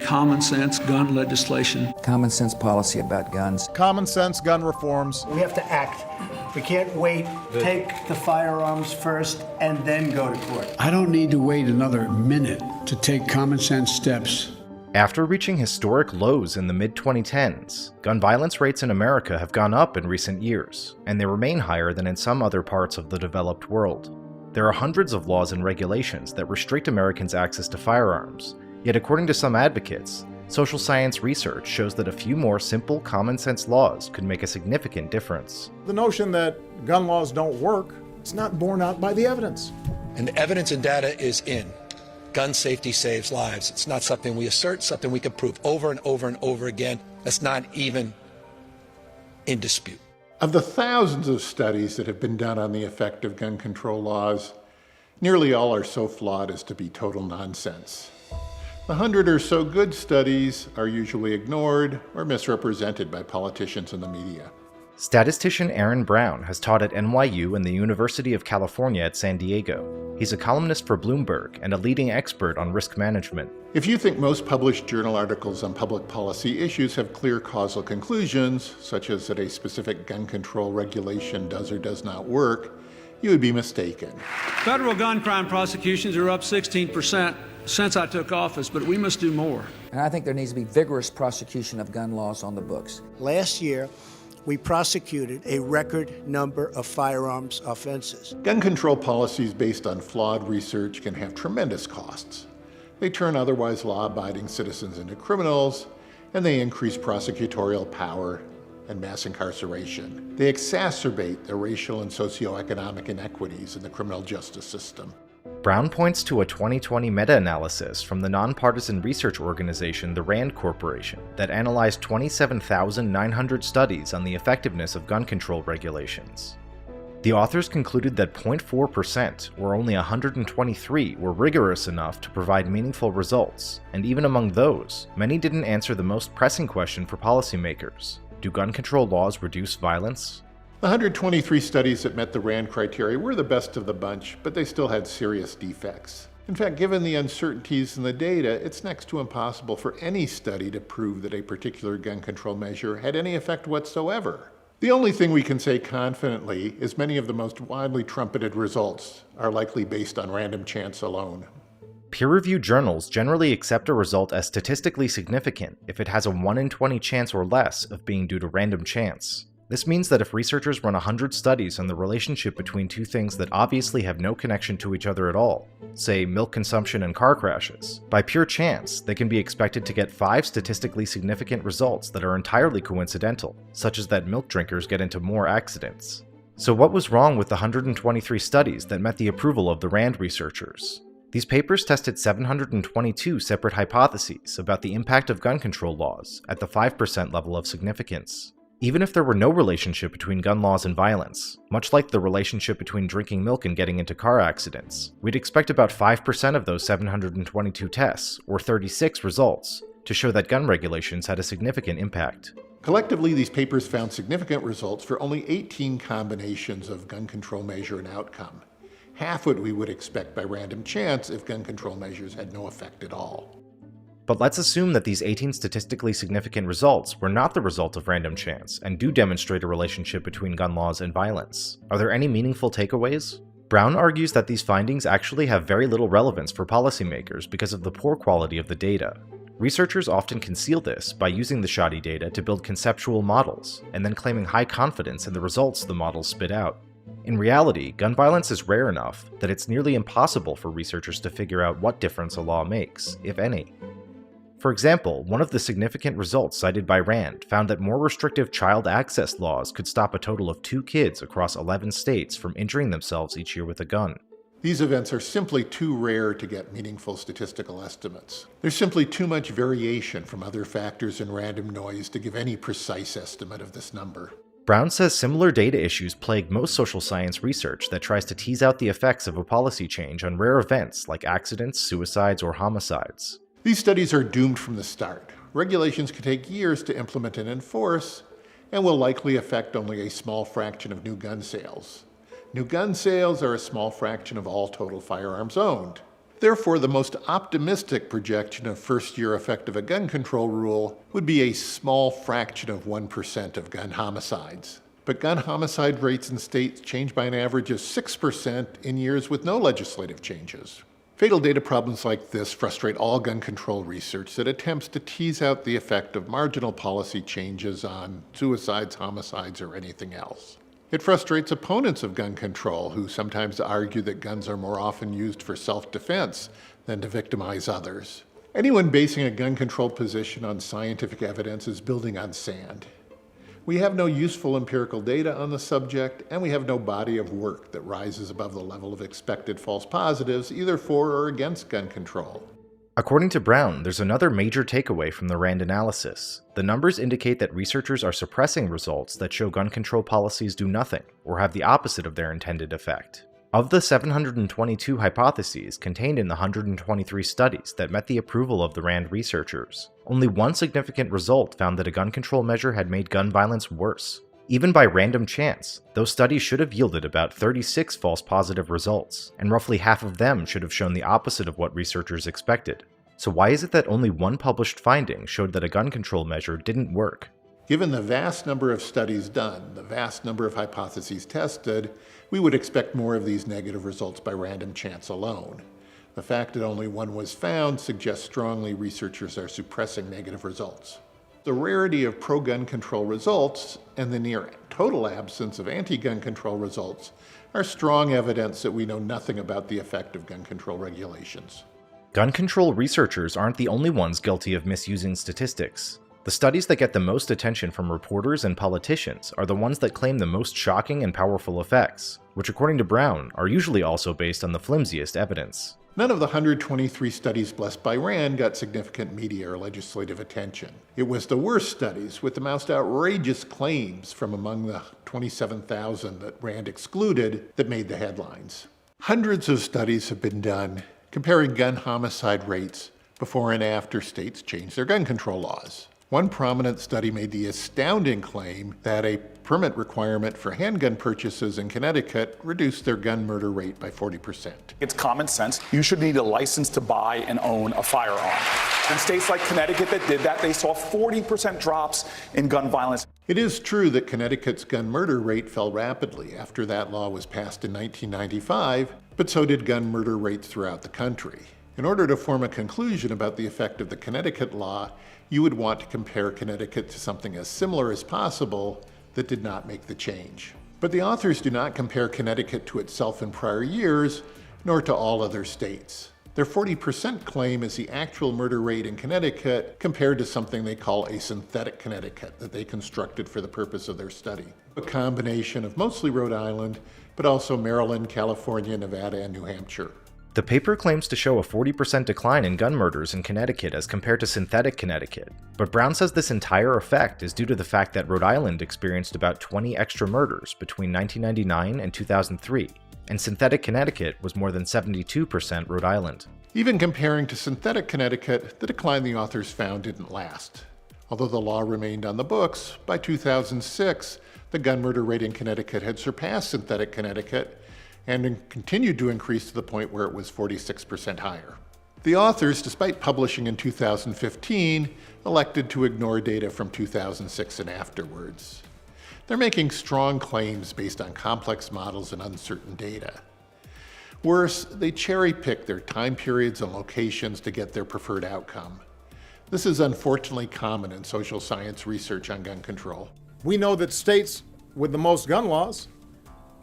Common sense gun legislation. Common sense policy about guns. Common sense gun reforms. We have to act. We can't wait. Take the firearms first and then go to court. I don't need to wait another minute to take common sense steps. After reaching historic lows in the mid-2010s, gun violence rates in America have gone up in recent years, and they remain higher than in some other parts of the developed world. There are hundreds of laws and regulations that restrict Americans' access to firearms, yet according to some advocates, social science research shows that a few more simple common-sense laws could make a significant difference. The notion that gun laws don't work, it's not borne out by the evidence. And the evidence and data is in. Gun safety saves lives. It's not something we assert, something we can prove over and over and over again. That's not even in dispute. Of the thousands of studies that have been done on the effect of gun control laws, nearly all are so flawed as to be total nonsense. The 100 or so good studies are usually ignored or misrepresented by politicians and the media. Statistician Aaron Brown has taught at NYU and the University of California at San Diego. He's a columnist for Bloomberg and a leading expert on risk management. If you think most published journal articles on public policy issues have clear causal conclusions, such as that a specific gun control regulation does or does not work, you would be mistaken. Federal gun crime prosecutions are up 16% since I took office, but we must do more. And I think there needs to be vigorous prosecution of gun laws on the books. Last year, we prosecuted a record number of firearms offenses. Gun control policies based on flawed research can have tremendous costs. They turn otherwise law-abiding citizens into criminals, and they increase prosecutorial power and mass incarceration. They exacerbate the racial and socioeconomic inequities in the criminal justice system. Brown points to a 2020 meta-analysis from the nonpartisan research organization the RAND Corporation that analyzed 27,900 studies on the effectiveness of gun control regulations. The authors concluded that 0.4%, or only 123, were rigorous enough to provide meaningful results, and even among those, many didn't answer the most pressing question for policymakers: do gun control laws reduce violence? The 123 studies that met the RAND criteria were the best of the bunch, but they still had serious defects. In fact, given the uncertainties in the data, it's next to impossible for any study to prove that a particular gun control measure had any effect whatsoever. The only thing we can say confidently is many of the most widely trumpeted results are likely based on random chance alone. Peer-reviewed journals generally accept a result as statistically significant if it has a 1 in 20 chance or less of being due to random chance. This means that if researchers run 100 studies on the relationship between two things that obviously have no connection to each other at all, say milk consumption and car crashes, by pure chance, they can be expected to get 5 statistically significant results that are entirely coincidental, such as that milk drinkers get into more accidents. So what was wrong with the 123 studies that met the approval of the RAND researchers? These papers tested 722 separate hypotheses about the impact of gun control laws at the 5% level of significance. Even if there were no relationship between gun laws and violence, much like the relationship between drinking milk and getting into car accidents, we'd expect about 5% of those 722 tests, or 36 results, to show that gun regulations had a significant impact. Collectively, these papers found significant results for only 18 combinations of gun control measure and outcome, half what we would expect by random chance if gun control measures had no effect at all. But let's assume that these 18 statistically significant results were not the result of random chance and do demonstrate a relationship between gun laws and violence. Are there any meaningful takeaways? Brown argues that these findings actually have very little relevance for policymakers because of the poor quality of the data. Researchers often conceal this by using the shoddy data to build conceptual models, and then claiming high confidence in the results the models spit out. In reality, gun violence is rare enough that it's nearly impossible for researchers to figure out what difference a law makes, if any. For example, one of the significant results cited by RAND found that more restrictive child access laws could stop a total of 2 kids across 11 states from injuring themselves each year with a gun. These events are simply too rare to get meaningful statistical estimates. There's simply too much variation from other factors and random noise to give any precise estimate of this number. Brown says similar data issues plague most social science research that tries to tease out the effects of a policy change on rare events like accidents, suicides, or homicides. These studies are doomed from the start. Regulations can take years to implement and enforce, and will likely affect only a small fraction of new gun sales. New gun sales are a small fraction of all total firearms owned. Therefore, the most optimistic projection of first-year effect of a gun control rule would be a small fraction of 1% of gun homicides. But gun homicide rates in states change by an average of 6% in years with no legislative changes. Fatal data problems like this frustrate all gun control research that attempts to tease out the effect of marginal policy changes on suicides, homicides, or anything else. It frustrates opponents of gun control who sometimes argue that guns are more often used for self-defense than to victimize others. Anyone basing a gun control position on scientific evidence is building on sand. We have no useful empirical data on the subject, and we have no body of work that rises above the level of expected false positives, either for or against gun control. According to Brown, there's another major takeaway from the RAND analysis. The numbers indicate that researchers are suppressing results that show gun control policies do nothing, or have the opposite of their intended effect. Of the 722 hypotheses contained in the 123 studies that met the approval of the RAND researchers, only one significant result found that a gun control measure had made gun violence worse. Even by random chance, those studies should have yielded about 36 false positive results, and roughly half of them should have shown the opposite of what researchers expected. So why is it that only one published finding showed that a gun control measure didn't work? Given the vast number of studies done, the vast number of hypotheses tested, we would expect more of these negative results by random chance alone. The fact that only one was found suggests strongly researchers are suppressing negative results. The rarity of pro-gun control results and the near total absence of anti-gun control results are strong evidence that we know nothing about the effect of gun control regulations. Gun control researchers aren't the only ones guilty of misusing statistics. The studies that get the most attention from reporters and politicians are the ones that claim the most shocking and powerful effects, which according to Brown are usually also based on the flimsiest evidence. None of the 123 studies blessed by RAND got significant media or legislative attention. It was the worst studies with the most outrageous claims from among the 27,000 that RAND excluded that made the headlines. Hundreds of studies have been done comparing gun homicide rates before and after states changed their gun control laws. One prominent study made the astounding claim that a permit requirement for handgun purchases in Connecticut reduced their gun murder rate by 40%. It's common sense. You should need a license to buy and own a firearm. In states like Connecticut that did that, they saw 40% drops in gun violence. It is true that Connecticut's gun murder rate fell rapidly after that law was passed in 1995, but so did gun murder rates throughout the country. In order to form a conclusion about the effect of the Connecticut law, you would want to compare Connecticut to something as similar as possible that did not make the change. But the authors do not compare Connecticut to itself in prior years, nor to all other states. Their 40% claim is the actual murder rate in Connecticut compared to something they call a synthetic Connecticut that they constructed for the purpose of their study. A combination of mostly Rhode Island, but also Maryland, California, Nevada, and New Hampshire. The paper claims to show a 40% decline in gun murders in Connecticut as compared to synthetic Connecticut, but Brown says this entire effect is due to the fact that Rhode Island experienced about 20 extra murders between 1999 and 2003, and synthetic Connecticut was more than 72% Rhode Island. Even comparing to synthetic Connecticut, the decline the authors found didn't last. Although the law remained on the books, by 2006, the gun murder rate in Connecticut had surpassed synthetic Connecticut, and continued to increase to the point where it was 46% higher. The authors, despite publishing in 2015, elected to ignore data from 2006 and afterwards. They're making strong claims based on complex models and uncertain data. Worse, they cherry-pick their time periods and locations to get their preferred outcome. This is unfortunately common in social science research on gun control. We know that states with the most gun laws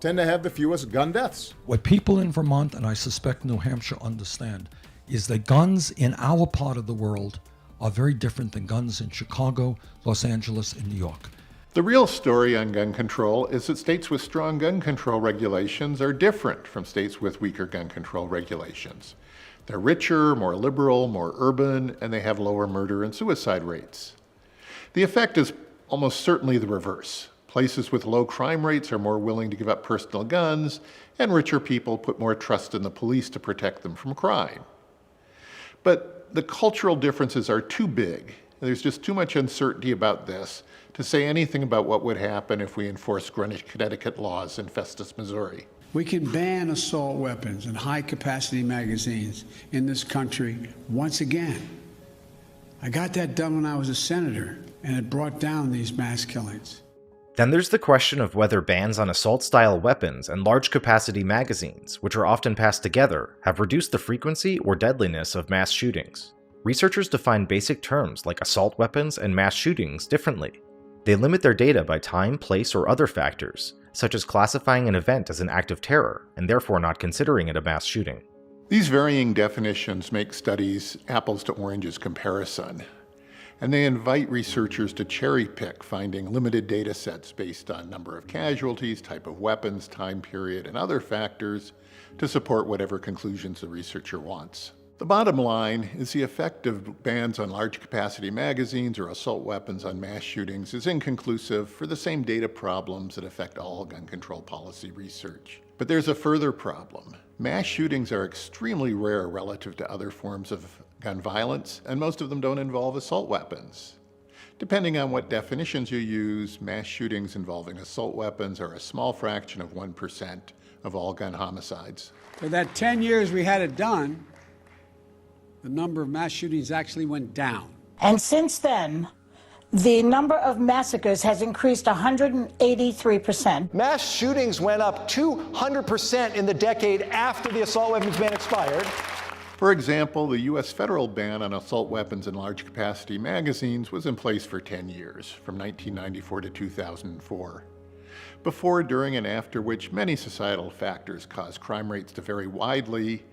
tend to have the fewest gun deaths. What people in Vermont, and I suspect New Hampshire, understand is that guns in our part of the world are very different than guns in Chicago, Los Angeles, and New York. The real story on gun control is that states with strong gun control regulations are different from states with weaker gun control regulations. They're richer, more liberal, more urban, and they have lower murder and suicide rates. The effect is almost certainly the reverse. Places with low crime rates are more willing to give up personal guns, and richer people put more trust in the police to protect them from crime. But the cultural differences are too big, and there's just too much uncertainty about this to say anything about what would happen if we enforced Greenwich, Connecticut laws in Festus, Missouri. We can ban assault weapons and high-capacity magazines in this country once again. I got that done when I was a senator, and it brought down these mass killings. Then there's the question of whether bans on assault-style weapons and large-capacity magazines, which are often passed together, have reduced the frequency or deadliness of mass shootings. Researchers define basic terms like assault weapons and mass shootings differently. They limit their data by time, place, or other factors, such as classifying an event as an act of terror and therefore not considering it a mass shooting. These varying definitions make studies apples to oranges comparison, and they invite researchers to cherry-pick, finding limited data sets based on number of casualties, type of weapons, time period, and other factors to support whatever conclusions the researcher wants. The bottom line is the effect of bans on large-capacity magazines or assault weapons on mass shootings is inconclusive for the same data problems that affect all gun control policy research. But there's a further problem. Mass shootings are extremely rare relative to other forms of gun violence, and most of them don't involve assault weapons. Depending on what definitions you use, mass shootings involving assault weapons are a small fraction of 1% of all gun homicides. For that 10 years we had it done, the number of mass shootings actually went down. And since then, the number of massacres has increased 183%. Mass shootings went up 200% in the decade after the assault weapons ban expired. For example, the U.S. federal ban on assault weapons and large-capacity magazines was in place for 10 years, from 1994 to 2004. Before, during, and after which many societal factors caused crime rates to vary widely,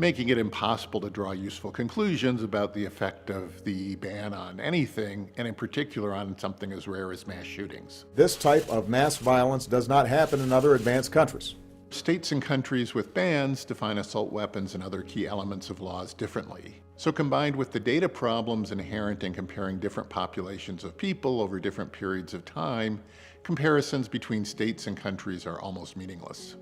making it impossible to draw useful conclusions about the effect of the ban on anything, and in particular on something as rare as mass shootings. This type of mass violence does not happen in other advanced countries. States and countries with bans define assault weapons and other key elements of laws differently. So combined with the data problems inherent in comparing different populations of people over different periods of time, comparisons between states and countries are almost meaningless.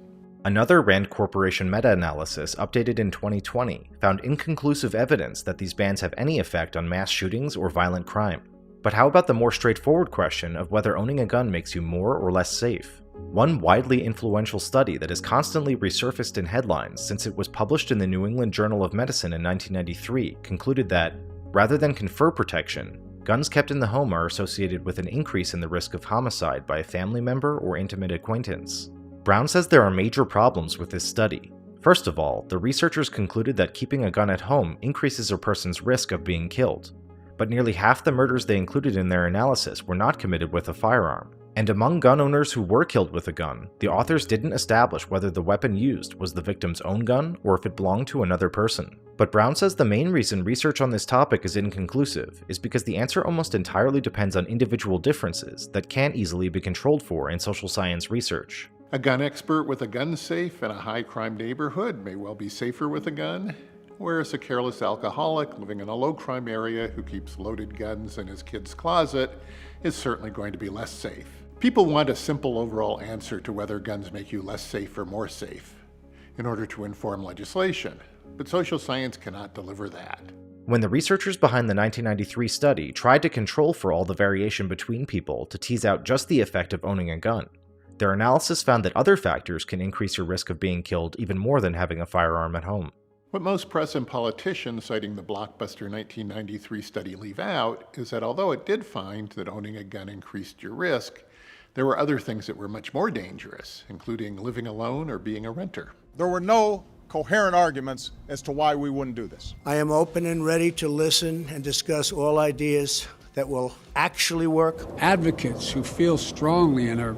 Another Rand Corporation meta-analysis updated in 2020 found inconclusive evidence that these bans have any effect on mass shootings or violent crime. But how about the more straightforward question of whether owning a gun makes you more or less safe? One widely influential study that has constantly resurfaced in headlines since it was published in the New England Journal of Medicine in 1993 concluded that, rather than confer protection, guns kept in the home are associated with an increase in the risk of homicide by a family member or intimate acquaintance. Brown says there are major problems with this study. First of all, the researchers concluded that keeping a gun at home increases a person's risk of being killed. But nearly half the murders they included in their analysis were not committed with a firearm. And among gun owners who were killed with a gun, the authors didn't establish whether the weapon used was the victim's own gun or if it belonged to another person. But Brown says the main reason research on this topic is inconclusive is because the answer almost entirely depends on individual differences that can't easily be controlled for in social science research. A gun expert with a gun safe in a high-crime neighborhood may well be safer with a gun, whereas a careless alcoholic living in a low-crime area who keeps loaded guns in his kid's closet is certainly going to be less safe. People want a simple overall answer to whether guns make you less safe or more safe in order to inform legislation, but social science cannot deliver that. When the researchers behind the 1993 study tried to control for all the variation between people to tease out just the effect of owning a gun, their analysis found that other factors can increase your risk of being killed even more than having a firearm at home. What most press and politicians citing the blockbuster 1993 study leave out is that although it did find that owning a gun increased your risk, there were other things that were much more dangerous, including living alone or being a renter. There were no coherent arguments as to why we wouldn't do this. I am open and ready to listen and discuss all ideas that will actually work. Advocates who feel strongly and are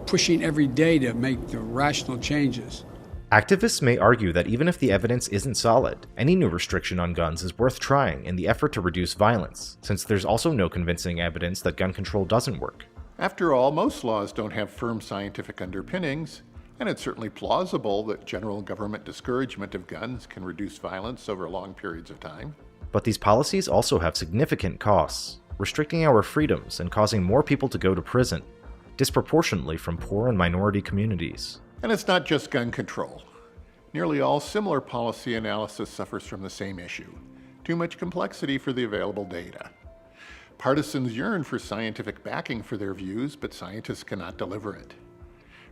pushing every day to make the rational changes. Activists may argue that even if the evidence isn't solid, any new restriction on guns is worth trying in the effort to reduce violence, since there's also no convincing evidence that gun control doesn't work. After all, most laws don't have firm scientific underpinnings, and it's certainly plausible that general government discouragement of guns can reduce violence over long periods of time. But these policies also have significant costs, restricting our freedoms and causing more people to go to prison, disproportionately from poor and minority communities. And it's not just gun control. Nearly all similar policy analysis suffers from the same issue: too much complexity for the available data. Partisans yearn for scientific backing for their views, but scientists cannot deliver it.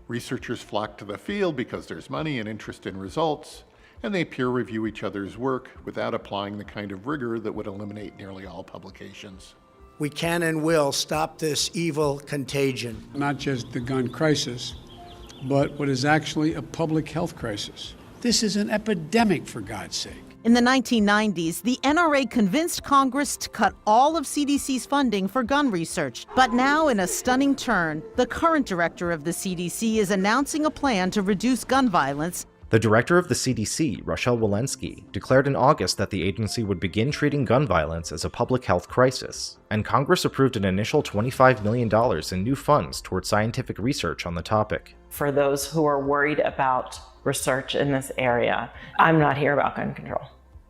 Researchers flock to the field because there's money and interest in results, and they peer review each other's work without applying the kind of rigor that would eliminate nearly all publications. We can and will stop this evil contagion. Not just the gun crisis, but what is actually a public health crisis. This is an epidemic, for God's sake. In the 1990s, the NRA convinced Congress to cut all of CDC's funding for gun research. But now, in a stunning turn, the current director of the CDC is announcing a plan to reduce gun violence. The director of the CDC, Rochelle Walensky, declared in August that the agency would begin treating gun violence as a public health crisis, and Congress approved an initial $25 million in new funds toward scientific research on the topic. For those who are worried about research in this area, I'm not here about gun control.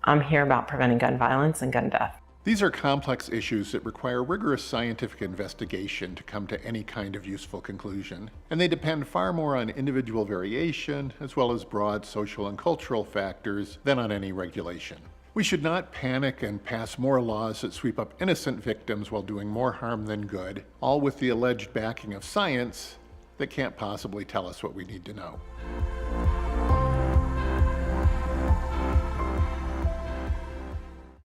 I'm here about preventing gun violence and gun death. These are complex issues that require rigorous scientific investigation to come to any kind of useful conclusion, and they depend far more on individual variation as well as broad social and cultural factors than on any regulation. We should not panic and pass more laws that sweep up innocent victims while doing more harm than good, all with the alleged backing of science that can't possibly tell us what we need to know.